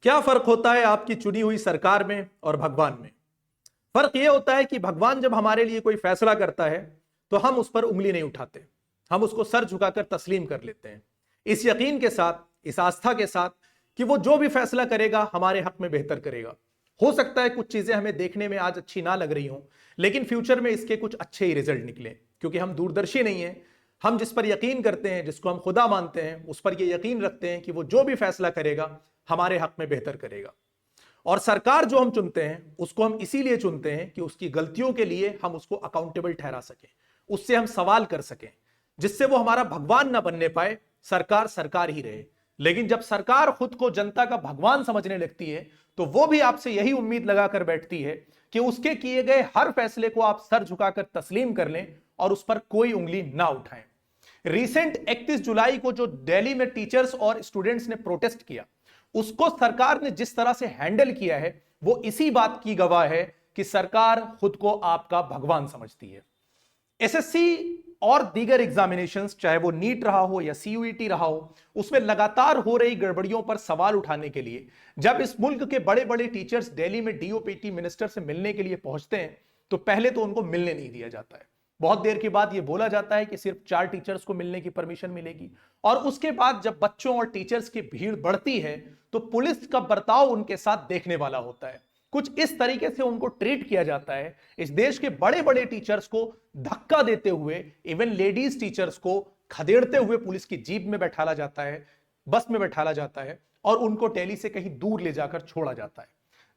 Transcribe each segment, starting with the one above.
क्या फर्क होता है आपकी चुनी हुई सरकार में और भगवान में? फर्क यह होता है कि भगवान जब हमारे लिए कोई फैसला करता है तो हम उस पर उंगली नहीं उठाते, हम उसको सर झुकाकर तस्लीम कर लेते हैं, इस यकीन के साथ, इस आस्था के साथ कि वो जो भी फैसला करेगा हमारे हक में बेहतर करेगा। हो सकता है कुछ चीजें हमें देखने में आज अच्छी ना लग रही हों, लेकिन फ्यूचर में इसके कुछ अच्छे ही रिजल्ट निकले, क्योंकि हम दूरदर्शी नहीं हैं। हम जिस पर यकीन करते हैं, जिसको हम खुदा मानते हैं, उस पर यह यकीन रखते हैं कि वो जो भी फैसला करेगा हमारे हक में बेहतर करेगा। और सरकार जो हम चुनते हैं उसको हम इसीलिए चुनते हैं कि उसकी गलतियों के लिए हम उसको अकाउंटेबल ठहरा सकें, उससे हम सवाल कर सकें, जिससे वो हमारा भगवान ना बनने पाए, सरकार सरकार ही रहे। लेकिन जब सरकार खुद को जनता का भगवान समझने लगती है तो वो भी आपसे यही उम्मीद लगाकर बैठती है कि उसके किए गए हर फैसले को आप सर झुकाकर तस्लीम कर लें और उस पर कोई उंगली ना उठाएं। रिसेंट 31 जुलाई को जो दिल्ली में टीचर्स और स्टूडेंट्स ने प्रोटेस्ट किया, उसको सरकार ने जिस तरह से हैंडल किया है वो इसी बात की गवाह है कि सरकार खुद को आपका भगवान समझती है। एसएससी और दीगर एग्जामिनेशंस, चाहे वो नीट रहा हो या सीयूईटी रहा हो, उसमें लगातार हो रही गड़बड़ियों पर सवाल उठाने के लिए जब इस मुल्क के बड़े बड़े टीचर्स दिल्ली में डीओपीटी मिनिस्टर से मिलने के लिए पहुंचते हैं तो पहले तो उनको मिलने नहीं दिया जाता है। बहुत देर के बाद यह बोला जाता है कि सिर्फ 4 टीचर्स को मिलने की परमिशन मिलेगी, और उसके बाद जब बच्चों और टीचर्स की भीड़ बढ़ती है तो पुलिस का बर्ताव उनके साथ देखने वाला होता है। कुछ इस तरीके से उनको ट्रीट किया जाता है। इस देश के बड़े बड़े टीचर्स को धक्का देते हुए, इवन लेडीज टीचर्स को खदेड़ते हुए पुलिस की जीप में बैठाला जाता है, बस में बैठाला जाता है और उनको दिल्ली से कहीं दूर ले जाकर छोड़ा जाता है।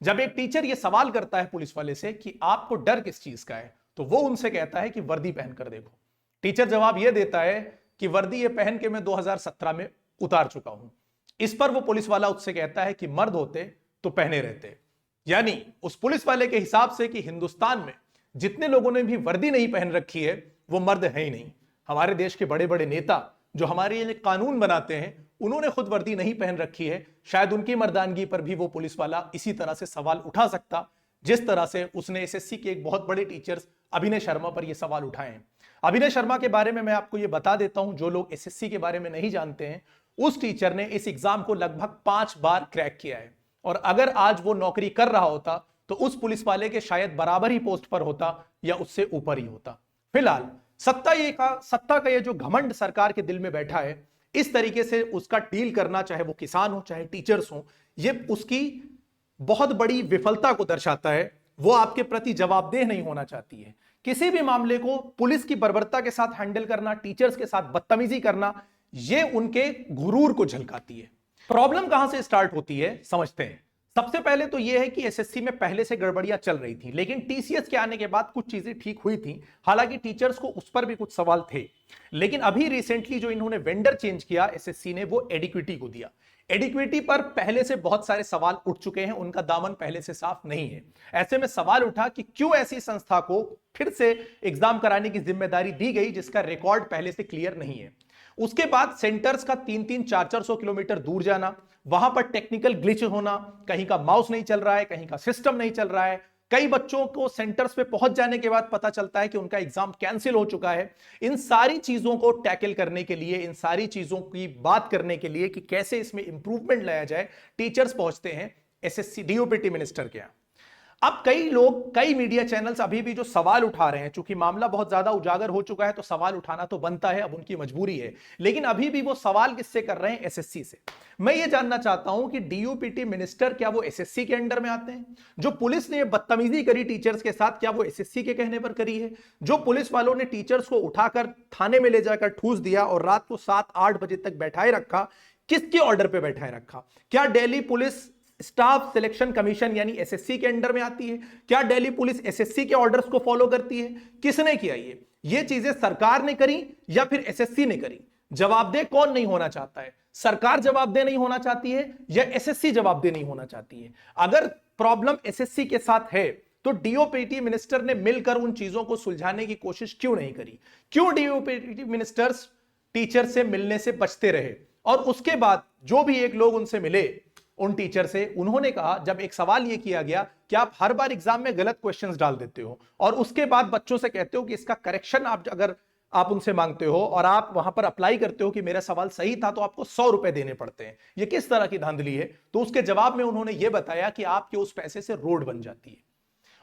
जब एक टीचर यह सवाल करता है पुलिस वाले से कि आपको डर किस चीज का है, तो वो उनसे कहता है कि वर्दी पहनकर देखो। टीचर जवाब यह देता है कि वर्दी ये पहन के मैं 2017 में उतार चुका हूं। इस पर वो पुलिस वाला उससे कहता है कि मर्द होते तो पहने रहते। यानी उस पुलिस वाले के हिसाब से कि हिंदुस्तान में जितने लोगों ने भी वर्दी नहीं पहन रखी है वो मर्द है ही नहीं। हमारे देश के बड़े बड़े नेता जो हमारे लिए कानून बनाते हैं, उन्होंने खुद वर्दी नहीं पहन रखी है। शायद उनकी मर्दानगी पर भी वो पुलिस वाला इसी तरह से सवाल उठा सकता जिस तरह से उसने एसएससी के एक बहुत बड़े टीचर अभिनय शर्मा पर यह सवाल उठाए हैं। अभिनय शर्मा के बारे में मैं आपको यह बता देता हूं, जो लोग एसएससी के बारे में नहीं जानते हैं, उस टीचर ने इस एग्जाम को लगभग 5 बार क्रैक किया है। और अगर आज वो नौकरी कर रहा होता तो उस पुलिस वाले के शायद बराबर ही पोस्ट पर होता या उससे ऊपर ही होता। फिलहाल सत्ता का ये जो घमंड सरकार के दिल में बैठा है, इस तरीके से उसका डील करना, चाहे वो किसान हो चाहे टीचर्स हो, ये उसकी बहुत बड़ी विफलता को दर्शाता है। वो आपके प्रति जवाबदेह नहीं होना चाहती है। किसी भी मामले को पुलिस की बर्बरता के साथ हैंडल करना, टीचर्स के साथ बदतमीजी करना, ये उनके गुरूर को झलकाती है। प्रॉब्लम कहां से स्टार्ट होती है समझते हैं। सबसे पहले तो यह है कि एसएससी में पहले से गड़बड़ियां चल रही थी, लेकिन टीसीएस के आने के बाद कुछ चीजें ठीक हुई थी। हालांकि टीचर्स को उस पर भी कुछ सवाल थे, लेकिन अभी रिसेंटली जो इन्होंने वेंडर चेंज किया एसएससी ने, वो एडिक्विटी को दिया। एडिक्विटी पर पहले से बहुत सारे सवाल उठ चुके हैं, उनका दामन पहले से साफ नहीं है। ऐसे में सवाल उठा कि क्यों ऐसी संस्था को फिर से एग्जाम कराने की जिम्मेदारी दी गई जिसका रिकॉर्ड पहले से क्लियर नहीं है। उसके बाद सेंटर्स का 3-3, 400 किलोमीटर दूर जाना, वहां पर टेक्निकल ग्लिच होना, कहीं का माउस नहीं चल रहा है, कहीं का सिस्टम नहीं चल रहा है। कई बच्चों को सेंटर्स पे पहुंच जाने के बाद पता चलता है कि उनका एग्जाम कैंसिल हो चुका है। इन सारी चीजों को टैकल करने के लिए, इन सारी चीजों की बात करने के लिए कि कैसे इसमें इंप्रूवमेंट लाया जाए, टीचर्स पहुंचते हैं एसएससी डीओपीटी मिनिस्टर के यहां। अब कई लोग, कई मीडिया चैनल्स अभी भी जो सवाल उठा रहे हैं, चूंकि मामला बहुत ज्यादा उजागर हो चुका है तो सवाल उठाना तो बनता है, अब उनकी मजबूरी है, लेकिन अभी भी वो सवाल किससे कर रहे हैं? एसएससी से। मैं ये जानना चाहता हूं कि डीओपीटी मिनिस्टर क्या वो एसएससी के अंडर में आते हैं? जो पुलिस ने बदतमीजी करी टीचर्स के साथ, क्या वो एसएससी के कहने पर करी है? जो पुलिस वालों ने टीचर्स को उठाकर थाने में ले जाकर ठूस दिया और रात को 7-8 बजे तक बैठाए रखा, किसके ऑर्डर पर बैठाए रखा? क्या Delhi police staff selection commission यानी एसएससी के अंडर में आती है? क्या दिल्ली पुलिस एसएससी के ऑर्डर्स को फॉलो करती है? किसने किया ये चीजें सरकार ने करी या फिर एसएससी ने करी? जवाबदेह कौन नहीं होना चाहता है? सरकार जवाबदेह नहीं होना चाहती है या एसएससी जवाबदेह नहीं होना चाहती है? अगर प्रॉब्लम एसएससी के साथ है तो डीओपीटी मिनिस्टर ने मिलकर उन चीजों को सुलझाने की कोशिश क्यों नहीं करी? क्यों डीओपीटी मिनिस्टर्स टीचर से मिलने से बचते रहे? और उसके बाद जो भी एक लोग उनसे मिले, उन टीचर से, उन्होंने कहा, जब एक सवाल यह किया गया कि आप हर बार एग्जाम में गलत क्वेश्चंस डाल देते हो और उसके बाद बच्चों से कहते हो कि इसका करेक्शन आप अगर आप उनसे मांगते हो और आप वहां पर अप्लाई करते हो कि मेरा सवाल सही था तो आपको 100 रुपए देने पड़ते हैं, ये किस तरह की धांधली है? तो उसके जवाब में उन्होंने ये बताया कि आपके उस पैसे से रोड बन जाती है।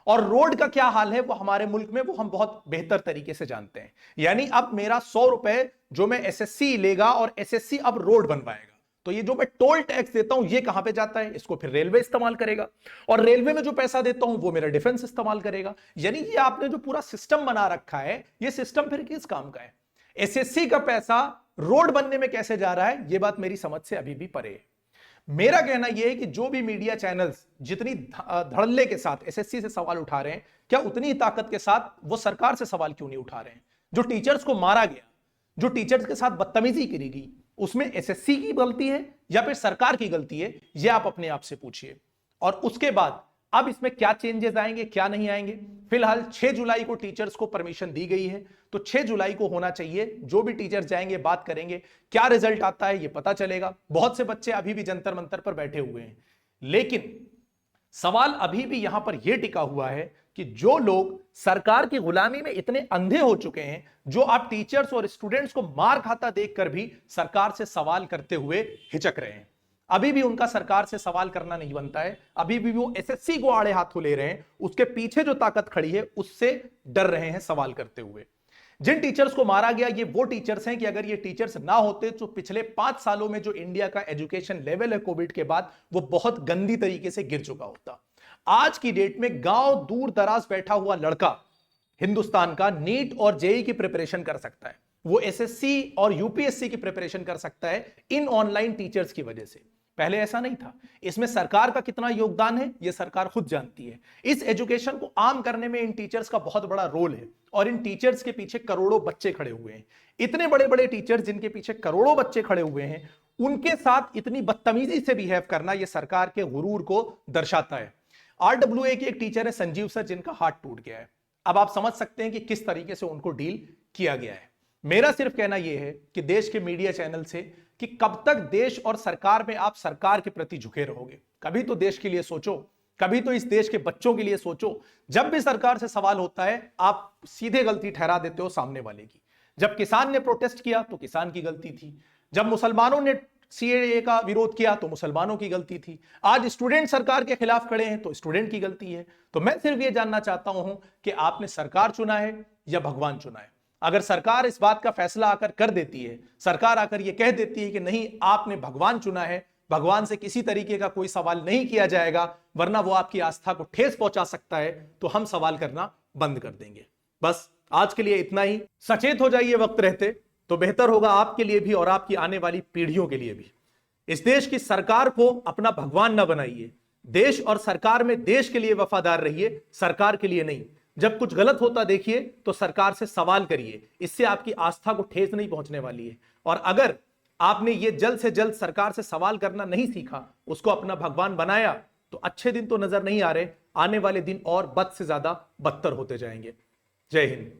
और रोड का क्या हाल है वो हमारे मुल्क में वो हम बहुत बेहतर तरीके से जानते हैं। यानी अब मेरा 100 रुपए जो मैं एसएससी लेगा और एसएससी अब रोड बनवाएगा, तो ये जो मैं टोल टैक्स देता हूं ये कहां पे जाता है? इसको फिर रेलवे इस्तेमाल करेगा, और रेलवे में जो पैसा देता हूं वो मेरा डिफेंस इस्तेमाल करेगा। यानी ये आपने जो पूरा सिस्टम बना रखा है, ये सिस्टम फिर किस काम का है? एसएससी का पैसा रोड बनने में कैसे जा रहा है, ये बात मेरी समझ से अभी भी परे है। मेरा कहना यह है कि जो भी मीडिया चैनल्स जितनी धड़ल्ले के साथ एसएससी से सवाल उठा रहे हैं, क्या उतनी ही ताकत के साथ वो सरकार से सवाल क्यों नहीं उठा रहे हैं? जो टीचर्स को मारा गया, जो टीचर्स के साथ बदतमीजी करी गई, उसमें एसएससी की गलती है या फिर सरकार की गलती है? यह आप अपने आप से पूछिए। और उसके बाद अब इसमें क्या चेंजेस आएंगे, क्या नहीं आएंगे? फिलहाल 6 जुलाई को टीचर्स को परमिशन दी गई है, तो 6 जुलाई को होना चाहिए। जो भी टीचर्स जाएंगे बात करेंगे, क्या रिजल्ट आता है ये पता चलेगा। बहुत से बच्चे अभी भी जंतर मंतर पर बैठे हुए हैं, लेकिन सवाल अभी भी यहां पर यह टिका हुआ है कि जो लोग सरकार की गुलामी में इतने अंधे हो चुके हैं, जो आप टीचर्स और स्टूडेंट्स को मार खाता देखकर भी सरकार से सवाल करते हुए हिचक रहे हैं, अभी भी उनका सरकार से सवाल करना नहीं बनता है। अभी भी वो एसएससी को आड़े हाथों ले रहे हैं, उसके पीछे जो ताकत खड़ी है उससे डर रहे हैं सवाल करते हुए। जिन टीचर्स को मारा गया, ये वो टीचर्स हैं कि अगर ये टीचर्स ना होते तो पिछले 5 सालों में जो इंडिया का एजुकेशन लेवल है कोविड के बाद, वो बहुत गंदी तरीके से गिर चुका होता। आज की डेट में गांव दूर दराज बैठा हुआ लड़का हिंदुस्तान का नीट और जेईई की प्रिपरेशन कर सकता है, वो एसएससी और यूपीएससी की प्रिपरेशन कर सकता है इन ऑनलाइन टीचर्स की वजह से। पहले ऐसा नहीं था। इसमें सरकार का कितना योगदान है ये सरकार खुद जानती है। इस एजुकेशन को आम करने में इन टीचर्स का बहुत बड़ा रोल है, और इन टीचर्स के पीछे करोड़ों बच्चे खड़े हुए हैं। इतने बड़े बड़े टीचर्स जिनके पीछे करोड़ों बच्चे खड़े हुए हैं, उनके साथ इतनी बदतमीजी से बिहेव करना यह सरकार के गुरूर को दर्शाता है। आरडब्ल्यूए के एक टीचर है संजीव सर, जिनका हाथ टूट गया है। अब आप समझ सकते हैं कि किस तरीके से उनको डील किया गया है। मेरा सिर्फ कहना यह है कि देश के मीडिया चैनल से कि कब तक देश और सरकार में आप सरकार के प्रति झुके रहोगे? कभी तो देश के लिए सोचो, कभी तो इस देश के बच्चों के लिए सोचो। जब भी सरकार से सवाल होता है आप सीधे गलती ठहरा देते हो सामने वाले की। जब किसान ने प्रोटेस्ट किया तो किसान की गलती थी, जब मुसलमानों ने सीएए का विरोध किया तो मुसलमानों की गलती थी, आज स्टूडेंट सरकार के खिलाफ खड़े हैं तो स्टूडेंट की गलती है। तो मैं सिर्फ ये जानना चाहता हूं कि आपने सरकार चुना है या भगवान चुना है? अगर सरकार इस बात का फैसला आकर कर देती है, सरकार आकर यह कह देती है कि नहीं आपने भगवान चुना है, भगवान से किसी तरीके का कोई सवाल नहीं किया जाएगा वरना वो आपकी आस्था को ठेस पहुंचा सकता है, तो हम सवाल करना बंद कर देंगे। बस आज के लिए इतना ही। सचेत हो जाइए वक्त रहते, तो बेहतर होगा आपके लिए भी और आपकी आने वाली पीढ़ियों के लिए भी। इस देश की सरकार को अपना भगवान ना बनाइए। देश और सरकार में देश के लिए वफादार रहिए, सरकार के लिए नहीं। जब कुछ गलत होता देखिए तो सरकार से सवाल करिए, इससे आपकी आस्था को ठेस नहीं पहुंचने वाली है। और अगर आपने ये जल्द से जल्द सरकार से सवाल करना नहीं सीखा, उसको अपना भगवान बनाया, तो अच्छे दिन तो नजर नहीं आ रहे, आने वाले दिन और बद से ज्यादा बदतर होते जाएंगे। जय हिंद।